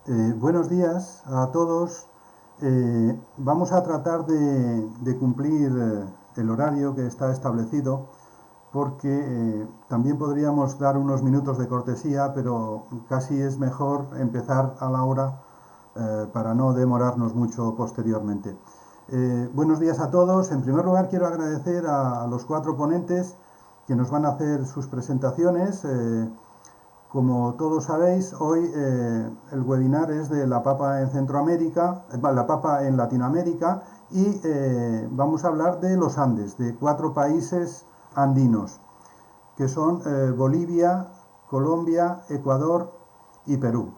Buenos días a todos. Vamos a tratar de cumplir el horario que está establecido porque también podríamos dar unos minutos de cortesía, pero casi es mejor empezar a la hora para no demorarnos mucho posteriormente. Buenos días a todos. En primer lugar, quiero agradecer a los cuatro ponentes que nos van a hacer sus presentaciones. Como todos sabéis, hoy el webinar es de la papa en Centroamérica, la papa en Latinoamérica y vamos a hablar de los Andes, de cuatro países andinos, que son Bolivia, Colombia, Ecuador y Perú.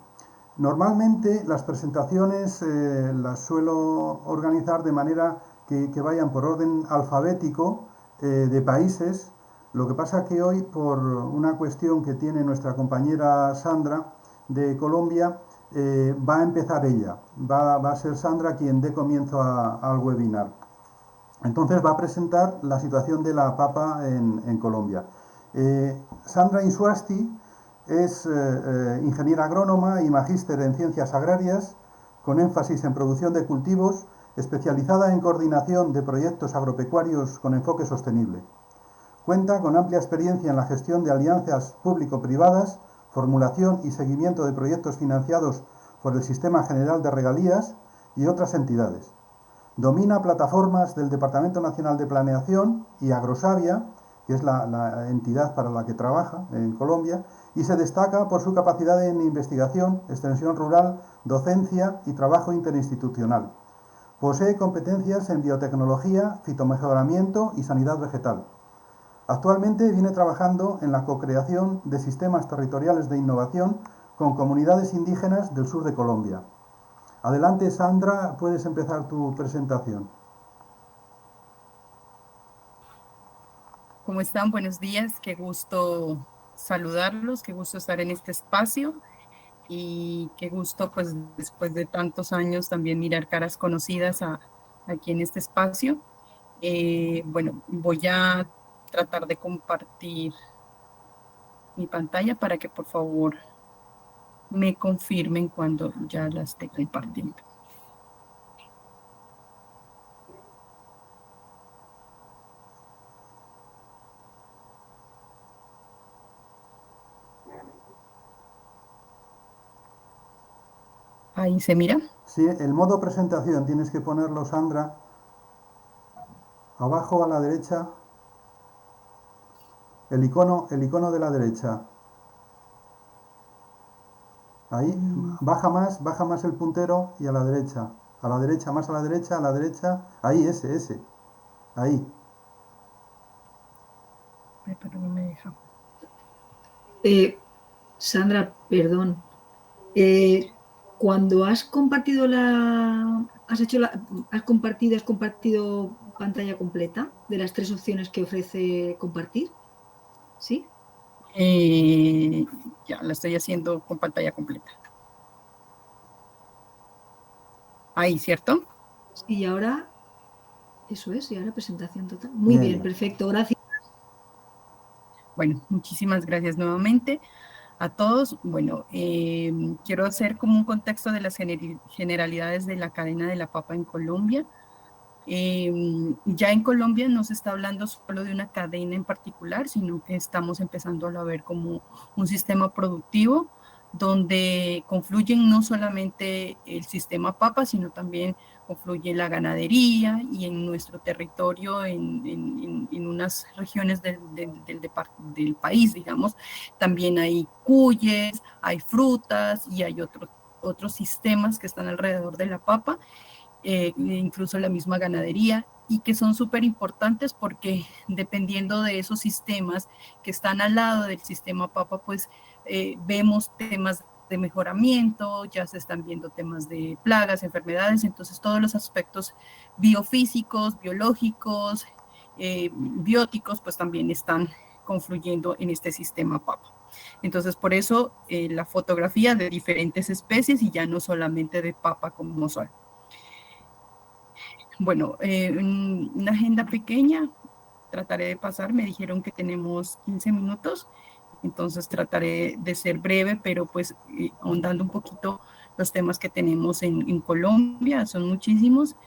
Normalmente las presentaciones las suelo organizar de manera que vayan por orden alfabético de países. Lo que pasa que hoy, por una cuestión que tiene nuestra compañera Sandra de Colombia, va a empezar ella. Va a ser Sandra quien dé comienzo al webinar. Entonces va a presentar la situación de la papa en Colombia. Sandra Insuasti es ingeniera agrónoma y magíster en ciencias agrarias, con énfasis en producción de cultivos, especializada en coordinación de proyectos agropecuarios con enfoque sostenible. Cuenta con amplia experiencia en la gestión de alianzas público-privadas, formulación y seguimiento de proyectos financiados por el Sistema General de Regalías y otras entidades. Domina plataformas del Departamento Nacional de Planeación y Agrosavia, que es la entidad para la que trabaja en Colombia, y se destaca por su capacidad en investigación, extensión rural, docencia y trabajo interinstitucional. Posee competencias en biotecnología, fitomejoramiento y sanidad vegetal. Actualmente viene trabajando en la co-creación de sistemas territoriales de innovación con comunidades indígenas del sur de Colombia. Adelante, Sandra, puedes empezar tu presentación. ¿Cómo están? Buenos días, qué gusto saludarlos, qué gusto estar en este espacio y qué gusto, pues, después de tantos años también mirar caras conocidas aquí en este espacio. Bueno, voy a tratar de compartir mi pantalla para que por favor me confirmen cuando ya la esté compartiendo. Ahí se mira. Sí, el modo presentación tienes que ponerlo, Sandra, abajo a la derecha, el icono de la derecha. Ahí, baja más el puntero y a la derecha, más a la derecha, a la derecha, ahí, ese, ahí. Pero no me deja. Eh, Sandra, perdón. Eh, Cuando has compartido has compartido pantalla completa de las tres opciones que ofrece compartir, ¿sí? Ya la estoy haciendo con pantalla completa. Ahí, ¿cierto? Y ahora, eso es, y ahora presentación total. Muy bien, Bien. perfecto, gracias. Bueno, muchísimas gracias nuevamente a todos. Bueno, quiero hacer como un contexto de las generalidades de la cadena de la papa en Colombia. Eh, ya en Colombia no se está hablando solo de una cadena en particular, sino que estamos empezando a ver como un sistema productivo donde confluyen no solamente el sistema papa, sino también confluye la ganadería y en nuestro territorio, en unas regiones del país, digamos, también hay cuyes, hay frutas y hay otros sistemas que están alrededor de la papa, incluso la misma ganadería, y que son súper importantes porque dependiendo de esos sistemas que están al lado del sistema papa, pues vemos temas de mejoramiento, ya se están viendo temas de plagas, enfermedades, entonces todos los aspectos biofísicos, biológicos, bióticos, pues también están confluyendo en este sistema papa. Entonces, por eso la fotografía de diferentes especies y ya no solamente de papa como sol. Bueno, una agenda pequeña, trataré de pasar, me dijeron que tenemos 15 minutos, entonces trataré de ser breve, pero pues ahondando un poquito los temas que tenemos en Colombia, son muchísimos.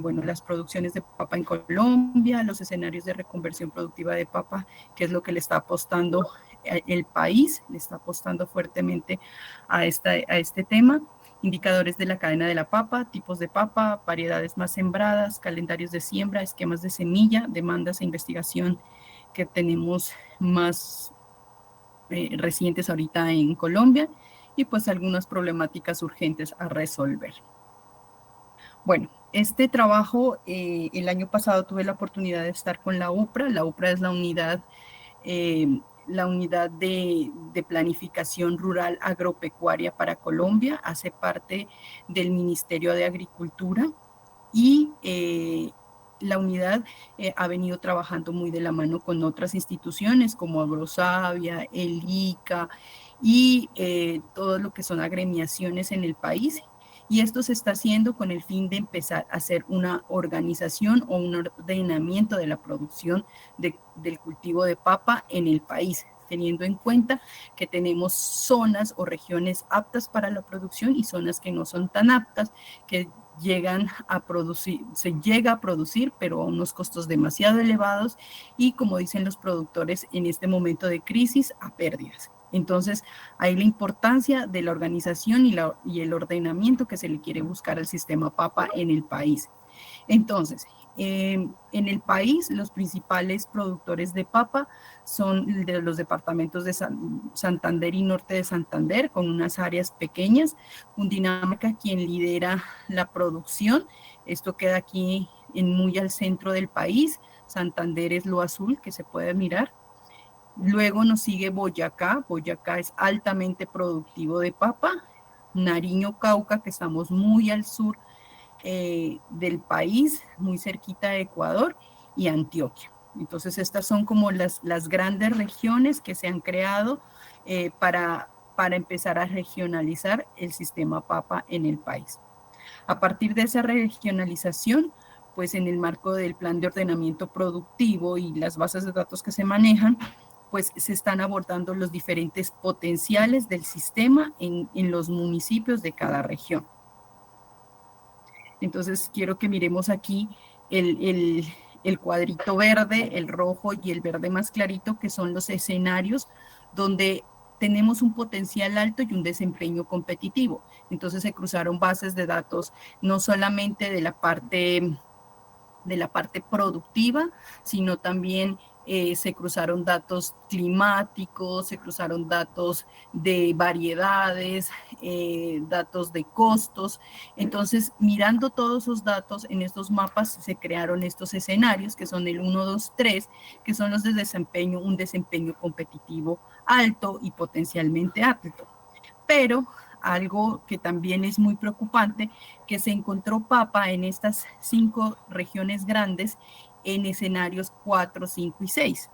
Bueno, las producciones de papa en Colombia, los escenarios de reconversión productiva de papa, que es lo que le está apostando el país, le está apostando fuertemente a este tema. Indicadores de la cadena de la papa, tipos de papa, variedades más sembradas, calendarios de siembra, esquemas de semilla, demandas e investigación que tenemos más recientes ahorita en Colombia, y pues algunas problemáticas urgentes a resolver. Bueno, este trabajo, el año pasado tuve la oportunidad de estar con la UPRA. La UPRA es la unidad de planificación rural agropecuaria para Colombia, hace parte del Ministerio de Agricultura, y la unidad ha venido trabajando muy de la mano con otras instituciones como Agrosavia, el ICA y todo lo que son agremiaciones en el país. Y esto se está haciendo con el fin de empezar a hacer una organización o un ordenamiento de la producción del cultivo de papa en el país, teniendo en cuenta que tenemos zonas o regiones aptas para la producción y zonas que no son tan aptas, que se llega a producir, pero a unos costos demasiado elevados y, como dicen los productores, en este momento de crisis, a pérdidas. Entonces, hay la importancia de la organización y el ordenamiento que se le quiere buscar al sistema papa en el país. Entonces, en el país, los principales productores de papa son de los departamentos de Santander y Norte de Santander, con unas áreas pequeñas. Cundinamarca, quien lidera la producción. Esto queda aquí muy al centro del país. Santander es lo azul que se puede mirar. Luego nos sigue Boyacá. Boyacá es altamente productivo de papa. Nariño, Cauca, que estamos muy al sur del país, muy cerquita de Ecuador, y Antioquia. Entonces, estas son como las grandes regiones que se han creado para empezar a regionalizar el sistema papa en el país. A partir de esa regionalización, pues en el marco del plan de ordenamiento productivo y las bases de datos que se manejan, pues se están abordando los diferentes potenciales del sistema en los municipios de cada región. Entonces, quiero que miremos aquí el cuadrito verde, el rojo y el verde más clarito, que son los escenarios donde tenemos un potencial alto y un desempeño competitivo. Entonces, se cruzaron bases de datos no solamente de la parte productiva, sino también se cruzaron datos climáticos, se cruzaron datos de variedades, datos de costos. Entonces, mirando todos esos datos en estos mapas, se crearon estos escenarios, que son el 1, 2, 3, que son los de desempeño, un desempeño competitivo alto y potencialmente alto. Pero algo que también es muy preocupante, que se encontró papa en estas 5 regiones grandes en escenarios 4, 5 y 6,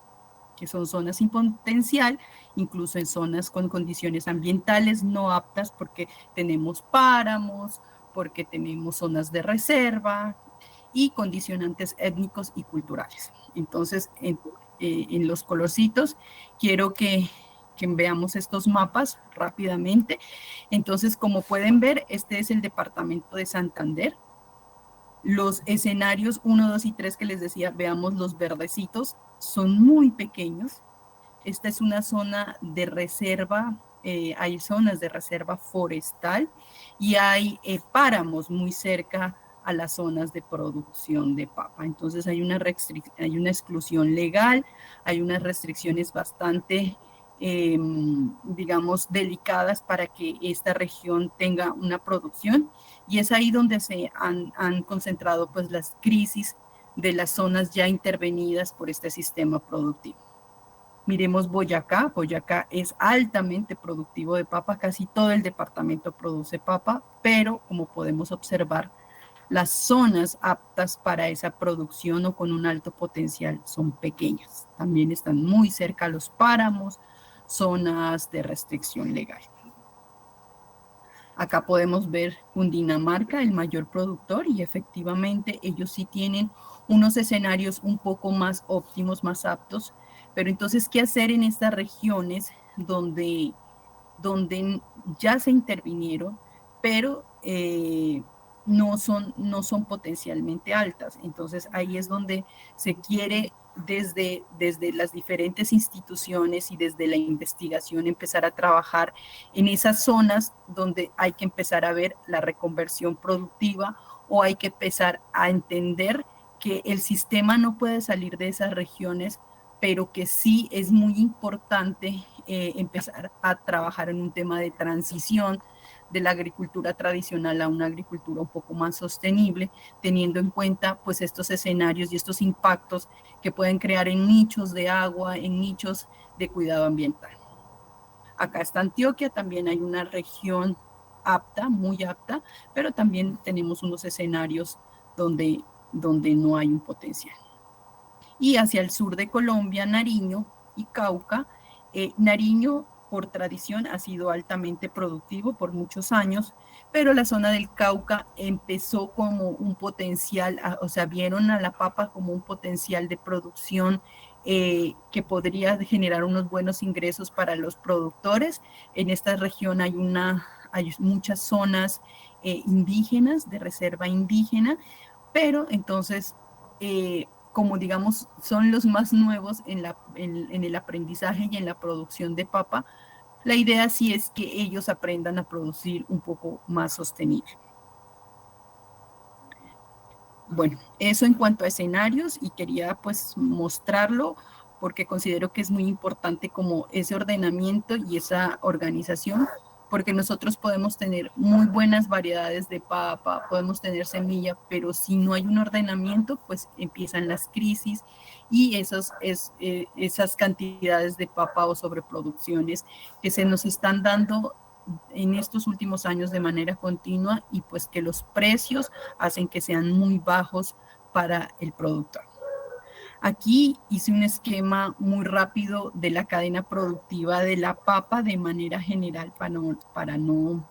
que son zonas sin potencial, incluso en zonas con condiciones ambientales no aptas, porque tenemos páramos, porque tenemos zonas de reserva y condicionantes étnicos y culturales. Entonces, en los colorcitos, quiero que veamos estos mapas rápidamente. Entonces, como pueden ver, este es el departamento de Santander. Los escenarios 1, 2 y 3 que les decía, veamos los verdecitos, son muy pequeños. Esta es una zona de reserva, hay zonas de reserva forestal y hay páramos muy cerca a las zonas de producción de papa. Entonces hay una exclusión legal, hay unas restricciones bastante digamos, delicadas para que esta región tenga una producción, y es ahí donde se han concentrado pues las crisis de las zonas ya intervenidas por este sistema productivo. Miremos Boyacá. Boyacá es altamente productivo de papa, casi todo el departamento produce papa, pero como podemos observar, las zonas aptas para esa producción o con un alto potencial son pequeñas. También están muy cerca a los páramos, zonas de restricción legal. Acá podemos ver Cundinamarca, el mayor productor, y efectivamente ellos sí tienen unos escenarios un poco más óptimos, más aptos. Pero entonces, ¿qué hacer en estas regiones donde ya se intervinieron, pero no son potencialmente altas. Entonces ahí es donde se quiere desde las diferentes instituciones y desde la investigación empezar a trabajar en esas zonas donde hay que empezar a ver la reconversión productiva, o hay que empezar a entender que el sistema no puede salir de esas regiones, pero que sí es muy importante empezar a trabajar en un tema de transición de la agricultura tradicional a una agricultura un poco más sostenible, teniendo en cuenta pues estos escenarios y estos impactos que pueden crear en nichos de agua, en nichos de cuidado ambiental. Acá está Antioquia, también hay una región apta, muy apta, pero también tenemos unos escenarios donde no hay un potencial. Y hacia el sur de Colombia, Nariño y Cauca. Nariño, por tradición, ha sido altamente productivo por muchos años, pero la zona del Cauca empezó como un potencial, o sea, vieron a la papa como un potencial de producción que podría generar unos buenos ingresos para los productores. En esta región hay muchas zonas indígenas, de reserva indígena, pero entonces, como digamos, son los más nuevos en el aprendizaje y en la producción de papa, la idea sí es que ellos aprendan a producir un poco más sostenible. Bueno, eso en cuanto a escenarios, y quería pues mostrarlo porque considero que es muy importante como ese ordenamiento y esa organización, porque nosotros podemos tener muy buenas variedades de papa, podemos tener semilla, pero si no hay un ordenamiento, pues empiezan las crisis y esas cantidades de papa o sobreproducciones que se nos están dando en estos últimos años de manera continua, y pues que los precios hacen que sean muy bajos para el productor. Aquí hice un esquema muy rápido de la cadena productiva de la papa de manera general para no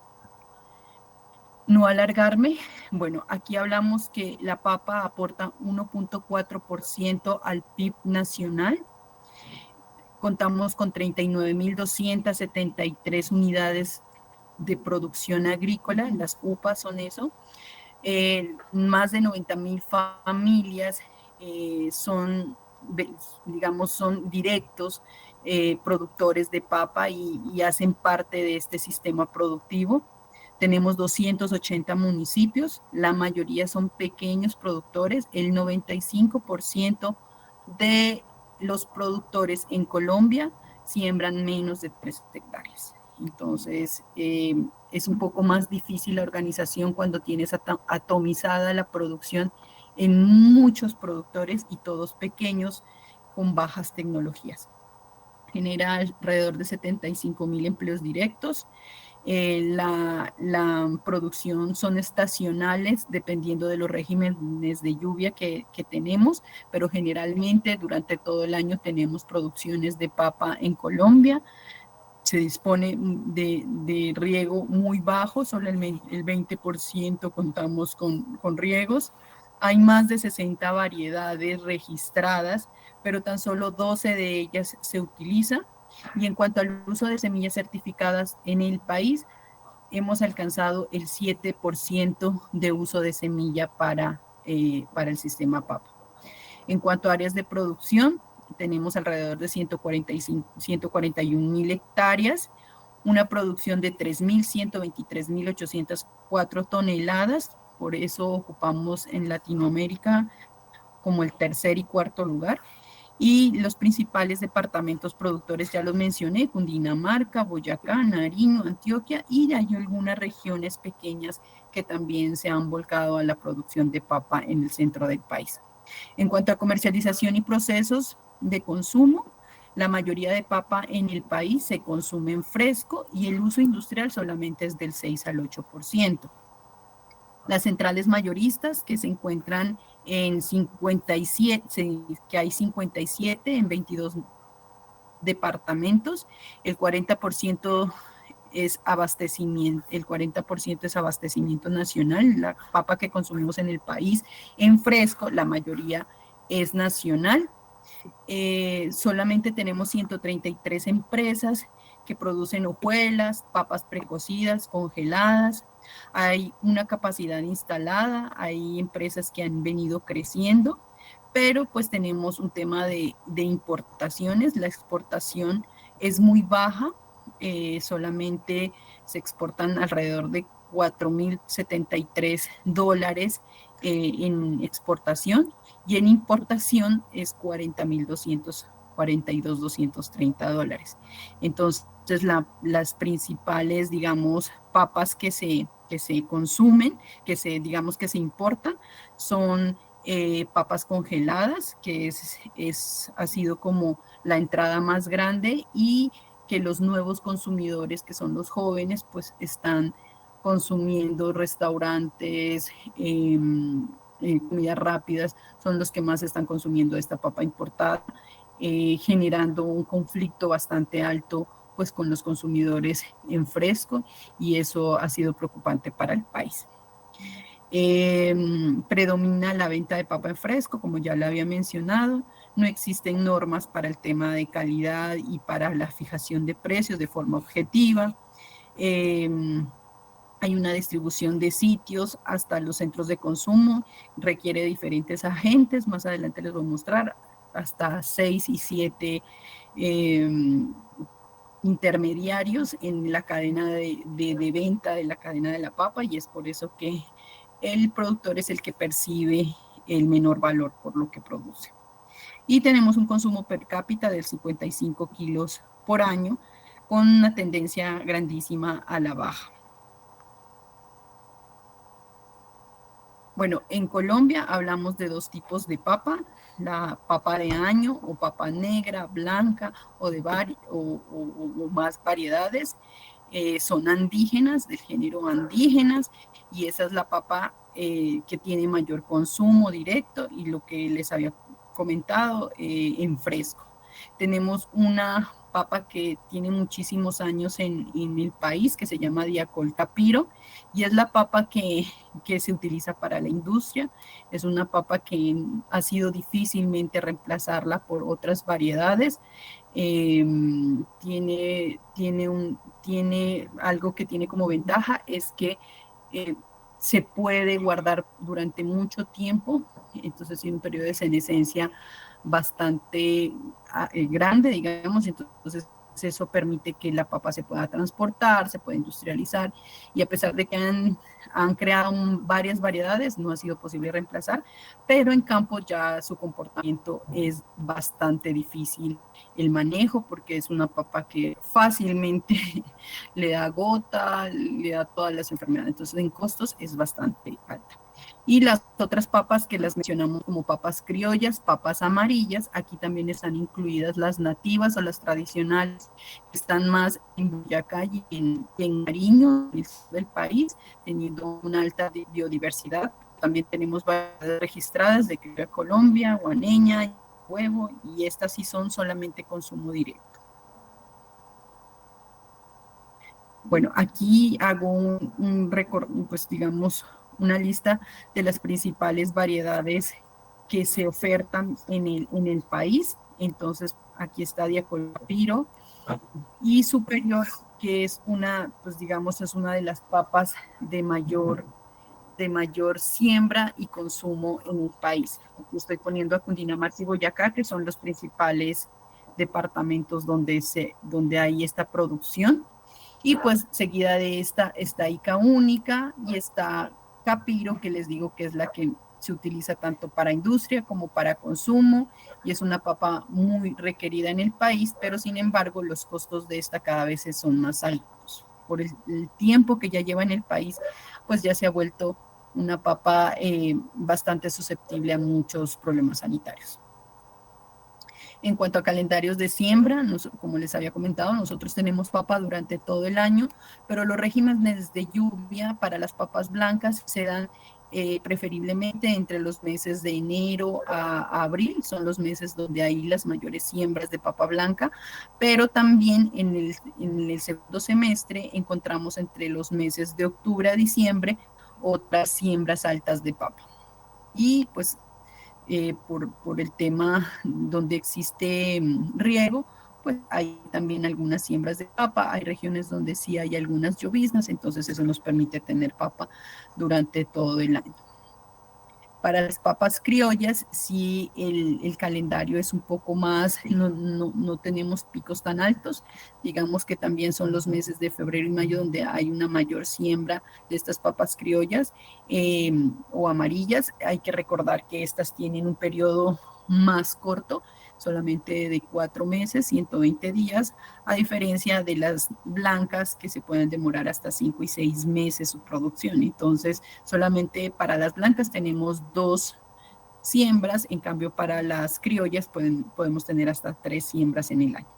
alargarme. Bueno, aquí hablamos que la papa aporta 1.4% al PIB nacional. Contamos con 39.273 unidades de producción agrícola, las UPA son eso. Más de 90.000 familias son directos productores de papa y hacen parte de este sistema productivo. Tenemos 280 municipios, la mayoría son pequeños productores, el 95% de los productores en Colombia siembran menos de 3 hectáreas. Entonces, es un poco más difícil la organización cuando tienes atomizada la producción en muchos productores y todos pequeños con bajas tecnologías. Genera alrededor de 75.000 empleos directos. La producción son estacionales dependiendo de los regímenes de lluvia que tenemos, pero generalmente durante todo el año tenemos producciones de papa en Colombia. Se dispone de riego muy bajo, solo el 20% contamos con riegos. Hay más de 60 variedades registradas, pero tan solo 12 de ellas se utilizan. Y en cuanto al uso de semillas certificadas en el país, hemos alcanzado el 7% de uso de semilla para el sistema PAPA. En cuanto a áreas de producción, tenemos alrededor de 141.000 hectáreas, una producción de 3.123.804 toneladas, por eso ocupamos en Latinoamérica como el tercer y cuarto lugar. Y los principales departamentos productores ya los mencioné: Cundinamarca, Boyacá, Nariño, Antioquia, y hay algunas regiones pequeñas que también se han volcado a la producción de papa en el centro del país. En cuanto a comercialización y procesos de consumo, la mayoría de papa en el país se consume en fresco y el uso industrial solamente es del 6 al 8%. Las centrales mayoristas, que se encuentran en 57, que hay 57 en 22 departamentos, el 40% es abastecimiento nacional. La papa que consumimos en el país en fresco, la mayoría es nacional. Solamente tenemos 133 empresas que producen hojuelas, papas precocidas, congeladas. Hay una capacidad instalada, hay empresas que han venido creciendo, pero pues tenemos un tema de importaciones. La exportación es muy baja, solamente se exportan alrededor de $4.073 en exportación, y en importación es $40.230. Entonces, las principales, digamos, papas que se consumen, digamos, que se importan, son papas congeladas, que ha sido como la entrada más grande, y que los nuevos consumidores, que son los jóvenes, pues están consumiendo. Restaurantes, comidas rápidas, son los que más están consumiendo esta papa importada, generando un conflicto bastante alto pues con los consumidores en fresco, y eso ha sido preocupante para el país. Predomina la venta de papa en fresco, como ya lo había mencionado. No existen normas para el tema de calidad y para la fijación de precios de forma objetiva. Hay una distribución de sitios hasta los centros de consumo, requiere diferentes agentes, más adelante les voy a mostrar, hasta 6 y 7 intermediarios en la cadena de venta de la cadena de la papa, y es por eso que el productor es el que percibe el menor valor por lo que produce. Y tenemos un consumo per cápita de 55 kilos por año, con una tendencia grandísima a la baja. Bueno, en Colombia hablamos de dos tipos de papa: la papa de año, o papa negra, blanca, o más variedades. Son andígenas, del género andígenas, y esa es la papa que tiene mayor consumo directo, y lo que les había comentado, en fresco. Tenemos una papa que tiene muchísimos años en el país, que se llama Diacol Capiro, y es la papa que se utiliza para la industria. Es una papa que ha sido difícilmente reemplazarla por otras variedades. Tiene algo que tiene como ventaja, es que se puede guardar durante mucho tiempo, entonces tiene un periodo de senescencia bastante grande, digamos. Entonces eso permite que la papa se pueda transportar, se pueda industrializar, y a pesar de que han creado varias variedades, no ha sido posible reemplazar, pero en campo ya su comportamiento es bastante difícil el manejo, porque es una papa que fácilmente le da gota, le da todas las enfermedades, entonces en costos es bastante alta. Y las otras papas que las mencionamos como papas criollas, papas amarillas, aquí también están incluidas las nativas o las tradicionales, que están más en Boyacá y en Nariño, en el sur del país, teniendo una alta biodiversidad. También tenemos variedades registradas de criolla Colombia, guaneña, huevo, y estas sí son solamente consumo directo. Bueno, aquí hago un récord, pues digamos, una lista de las principales variedades que se ofertan en el país. Entonces, aquí está Diacol Capiro, y Superior, que es pues digamos, es una de las papas de mayor siembra y consumo en el país. Aquí estoy poniendo a Cundinamarca y Boyacá, que son los principales departamentos donde hay esta producción. Y pues seguida de esta está Ica Única, y está Capiro, que les digo que es la que se utiliza tanto para industria como para consumo, y es una papa muy requerida en el país, pero sin embargo los costos de esta cada vez son más altos. Por el tiempo que ya lleva en el país, pues ya se ha vuelto una papa bastante susceptible a muchos problemas sanitarios. En cuanto a calendarios de siembra, como les había comentado, nosotros tenemos papa durante todo el año, pero los regímenes de lluvia para las papas blancas se dan preferiblemente entre los meses de enero a abril, son los meses donde hay las mayores siembras de papa blanca, pero también en el segundo semestre encontramos entre los meses de octubre a diciembre otras siembras altas de papa. Y pues por el tema donde existe riego, pues hay también algunas siembras de papa, hay regiones donde sí hay algunas lloviznas, entonces eso nos permite tener papa durante todo el año. Para las papas criollas, sí, el calendario es un poco más, no tenemos picos tan altos. Digamos que también son los meses de febrero y mayo donde hay una mayor siembra de estas papas criollas o amarillas. Hay que recordar que estas tienen un periodo más corto, solamente de 4 meses, 120 días, a diferencia de las blancas que se pueden demorar hasta 5 y 6 meses su producción. Entonces, solamente para las blancas tenemos 2 siembras, en cambio para las criollas podemos tener hasta 3 siembras en el año.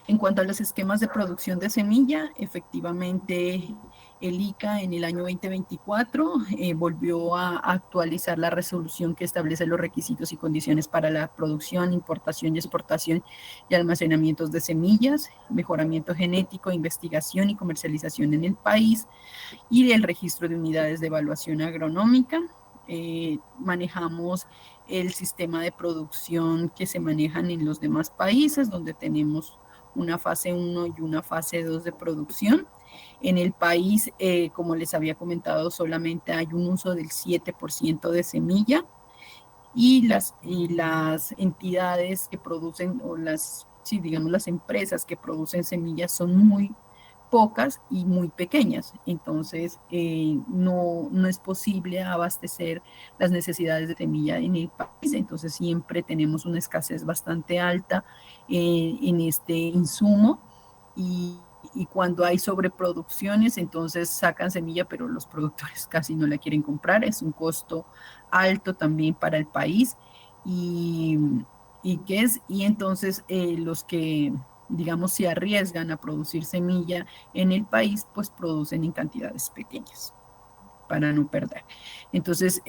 En cuanto a los esquemas de producción de semilla, efectivamente el ICA en el año 2024 volvió a actualizar la resolución que establece los requisitos y condiciones para la producción, importación y exportación y almacenamientos de semillas, mejoramiento genético, investigación y comercialización en el país y el registro de unidades de evaluación agronómica. Manejamos el sistema de producción que se manejan en los demás países, donde tenemos una fase 1 y una fase 2 de producción. En el país, como les había comentado, solamente hay un uso del 7% de semilla y las entidades que producen, o digamos las empresas que producen semillas son muy pocas y muy pequeñas, entonces no es posible abastecer las necesidades de semilla en el país, entonces siempre tenemos una escasez bastante alta en este insumo y cuando hay sobreproducciones, entonces sacan semilla, pero los productores casi no la quieren comprar, es un costo alto también para el país y entonces los que digamos, se arriesgan a producir semilla en el país, pues producen en cantidades pequeñas para no perder. Entonces,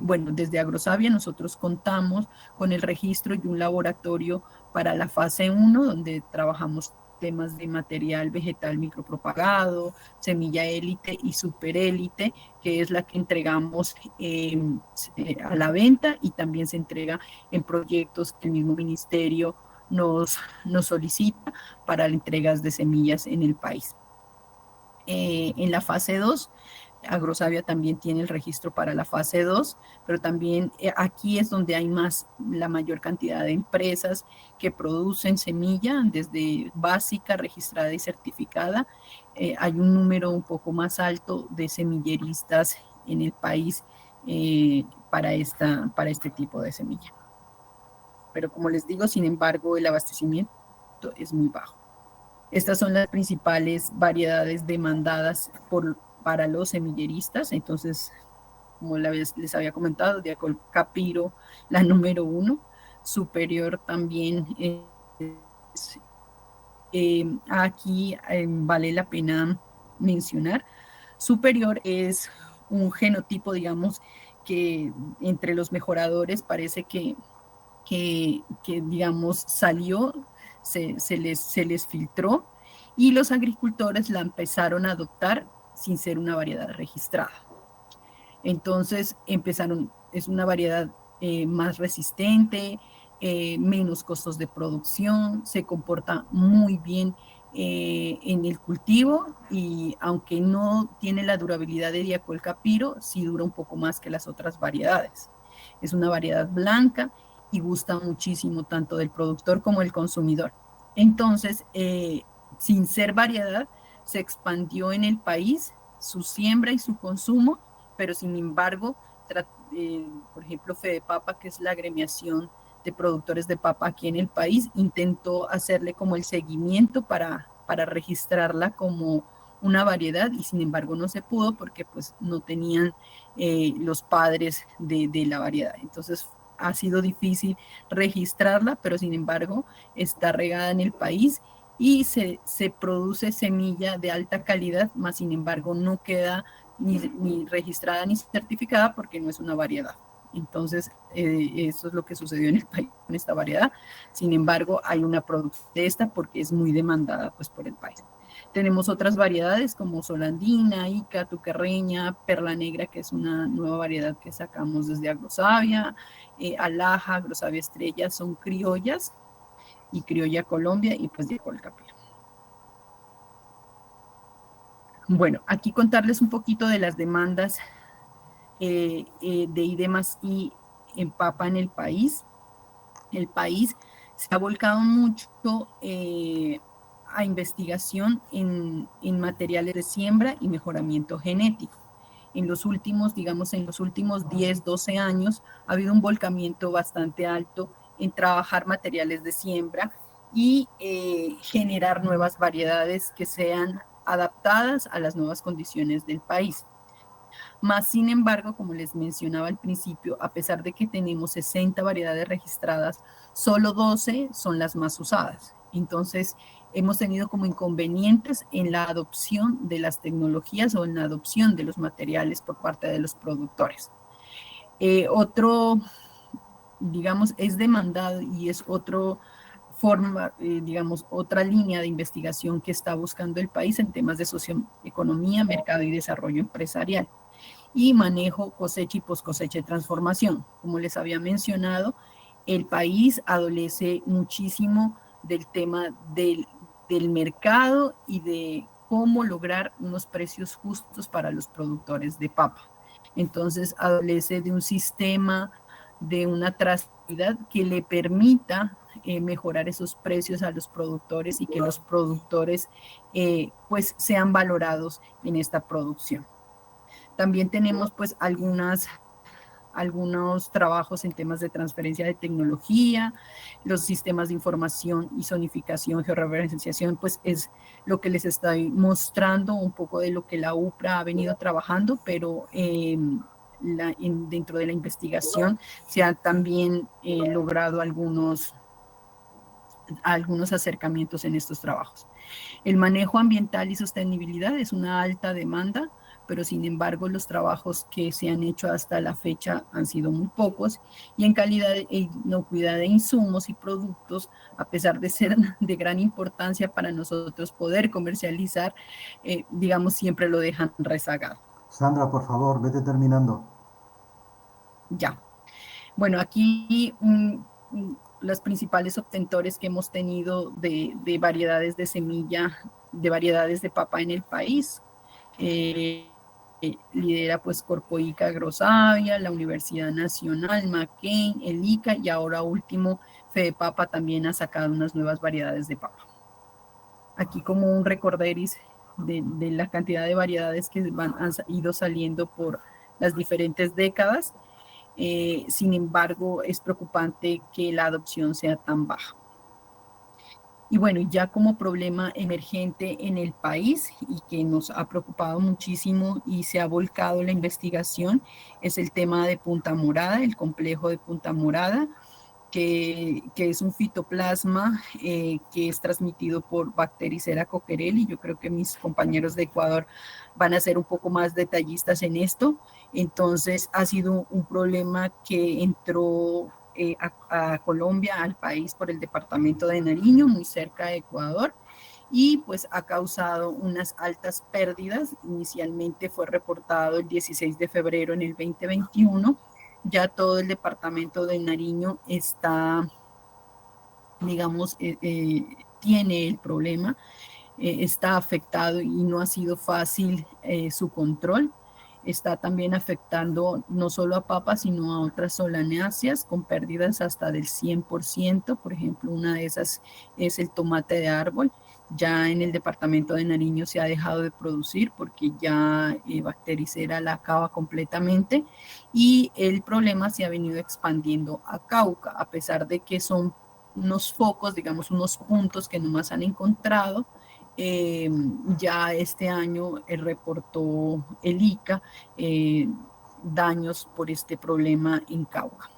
bueno, desde Agrosavia nosotros contamos con el registro y un laboratorio para la fase 1, donde trabajamos temas de material vegetal micropropagado, semilla élite y superélite, que es la que entregamos a la venta y también se entrega en proyectos que el mismo ministerio nos solicita para entregas de semillas en el país. En la fase 2, Agrosavia también tiene el registro para la fase 2, pero también aquí es donde hay la mayor cantidad de empresas que producen semilla, desde básica, registrada y certificada. Hay un número un poco más alto de semilleristas en el país para este tipo de semilla. Pero como les digo, sin embargo, el abastecimiento es muy bajo. Estas son las principales variedades demandadas para los semilleristas. Entonces, como les había comentado, Diacol Capiro, la número 1, Superior también aquí vale la pena mencionar. Superior es un genotipo, digamos, que entre los mejoradores parece que digamos, salió, se les filtró y los agricultores la empezaron a adoptar sin ser una variedad registrada. Entonces es una variedad más resistente, menos costos de producción, se comporta muy bien en el cultivo y aunque no tiene la durabilidad de Diacol Capiro, sí dura un poco más que las otras variedades. Es una variedad blanca y gusta muchísimo tanto del productor como del consumidor. Entonces, sin ser variedad, se expandió en el país su siembra y su consumo, pero sin embargo, por ejemplo, Fedepapa, que es la agremiación de productores de papa aquí en el país, intentó hacerle como el seguimiento para registrarla como una variedad y sin embargo no se pudo porque pues no tenían los padres de la variedad. Entonces ha sido difícil registrarla, pero sin embargo está regada en el país y se produce semilla de alta calidad, más sin embargo no queda ni registrada ni certificada porque no es una variedad. Entonces, eso es lo que sucedió en el país con esta variedad. Sin embargo, hay una producción de esta porque es muy demandada pues, por el país. Tenemos otras variedades como Solandina, Ica, Tucarreña, Perla Negra, que es una nueva variedad que sacamos desde Agrosavia, Alaja, Agrosavia Estrella, son criollas y Criolla Colombia y pues de Colcapiro. Bueno, aquí contarles un poquito de las demandas de I+D+I en papa en el país. El país se ha volcado mucho a investigación en materiales de siembra y mejoramiento genético. En los últimos, digamos, en los últimos 10, 12 años ha habido un volcamiento bastante alto en trabajar materiales de siembra y generar nuevas variedades que sean adaptadas a las nuevas condiciones del país. Más sin embargo, como les mencionaba al principio, a pesar de que tenemos 60 variedades registradas, solo 12 son las más usadas. Entonces, hemos tenido como inconvenientes en la adopción de las tecnologías o en la adopción de los materiales por parte de los productores. Otro, digamos, es demandado y es otro forma, digamos, otra línea de investigación que está buscando el país en temas de socioeconomía, mercado y desarrollo empresarial y manejo, cosecha y post-cosecha de transformación. Como les había mencionado, el país adolece muchísimo del tema del mercado y de cómo lograr unos precios justos para los productores de papa. Entonces, adolece de un sistema, de una trazabilidad que le permita mejorar esos precios a los productores y que los productores pues sean valorados en esta producción. También tenemos pues algunos trabajos en temas de transferencia de tecnología, los sistemas de información y zonificación, georreferenciación, pues es lo que les estoy mostrando, un poco de lo que la UPRA ha venido trabajando, pero dentro de la investigación se han también logrado algunos acercamientos en estos trabajos. El manejo ambiental y sostenibilidad es una alta demanda, pero sin embargo los trabajos que se han hecho hasta la fecha han sido muy pocos y en calidad e inocuidad de insumos y productos, a pesar de ser de gran importancia para nosotros poder comercializar, digamos, siempre lo dejan rezagado. Sandra, por favor, vete terminando. Ya. Bueno, aquí los principales obtentores que hemos tenido de variedades de semilla, de variedades de papa en el país, lidera pues Corpoica Agrosavia, la Universidad Nacional, McCain, el ICA y ahora último Fedepapa también ha sacado unas nuevas variedades de papa. Aquí como un recorderis de la cantidad de variedades que han ido saliendo por las diferentes décadas. Sin embargo, es preocupante que la adopción sea tan baja. Y bueno, ya como problema emergente en el país y que nos ha preocupado muchísimo y se ha volcado la investigación es el tema de Punta Morada, el complejo de Punta Morada, que es un fitoplasma que es transmitido por Bactericera coquerelli. Yo creo que mis compañeros de Ecuador van a ser un poco más detallistas en esto. Entonces ha sido un problema que entró a Colombia, al país, por el departamento de Nariño, muy cerca de Ecuador, y pues ha causado unas altas pérdidas. Inicialmente fue reportado el 16 de febrero en el 2021, ya todo el departamento de Nariño está, digamos, tiene el problema, está afectado y no ha sido fácil su control. Está también afectando no solo a papas, sino a otras solanáceas con pérdidas hasta del 100%. Por ejemplo, una de esas es el tomate de árbol. Ya en el departamento de Nariño se ha dejado de producir porque ya Bactericera la acaba completamente y el problema se ha venido expandiendo a Cauca, a pesar de que son unos focos, digamos, unos puntos que nomás han encontrado. Ya este año reportó el ICA daños por este problema en Cauca.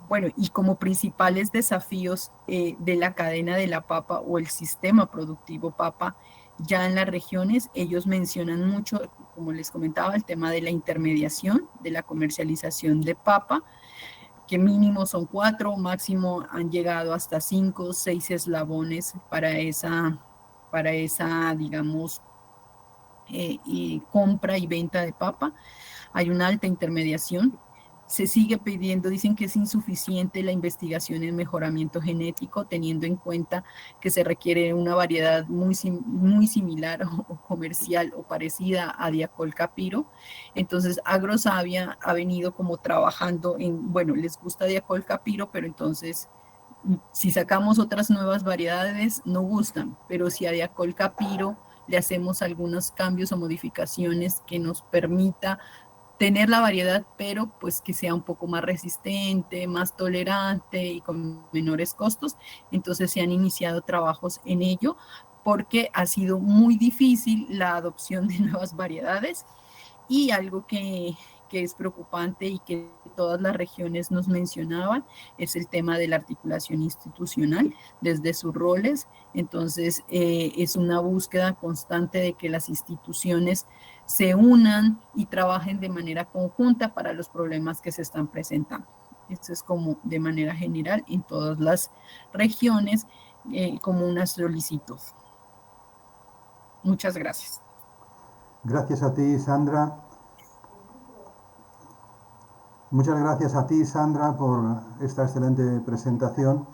Bueno, y como principales desafíos de la cadena de la papa o el sistema productivo papa, ya en las regiones, ellos mencionan mucho, como les comentaba, el tema de la intermediación, de la comercialización de papa, que mínimo son 4, máximo han llegado hasta 5, 6 eslabones para esa digamos, compra y venta de papa. Hay una alta intermediación. se sigue pidiendo, dicen que es insuficiente la investigación en mejoramiento genético, teniendo en cuenta que se requiere una variedad muy similar o comercial o parecida a Diacol Capiro. Entonces, Agrosavia ha venido como trabajando en, bueno, les gusta Diacol Capiro, pero entonces si sacamos otras nuevas variedades, no gustan, pero si a Diacol Capiro le hacemos algunos cambios o modificaciones que nos permita tener la variedad, pero pues que sea un poco más resistente, más tolerante y con menores costos. Entonces se han iniciado trabajos en ello porque ha sido muy difícil la adopción de nuevas variedades y algo que es preocupante y que todas las regiones nos mencionaban es el tema de la articulación institucional desde sus roles. Entonces, es una búsqueda constante de que las instituciones se unan y trabajen de manera conjunta para los problemas que se están presentando. Esto es como de manera general en todas las regiones, como una solicitud. Muchas gracias. Gracias a ti, Sandra. Muchas gracias a ti, Sandra, por esta excelente presentación.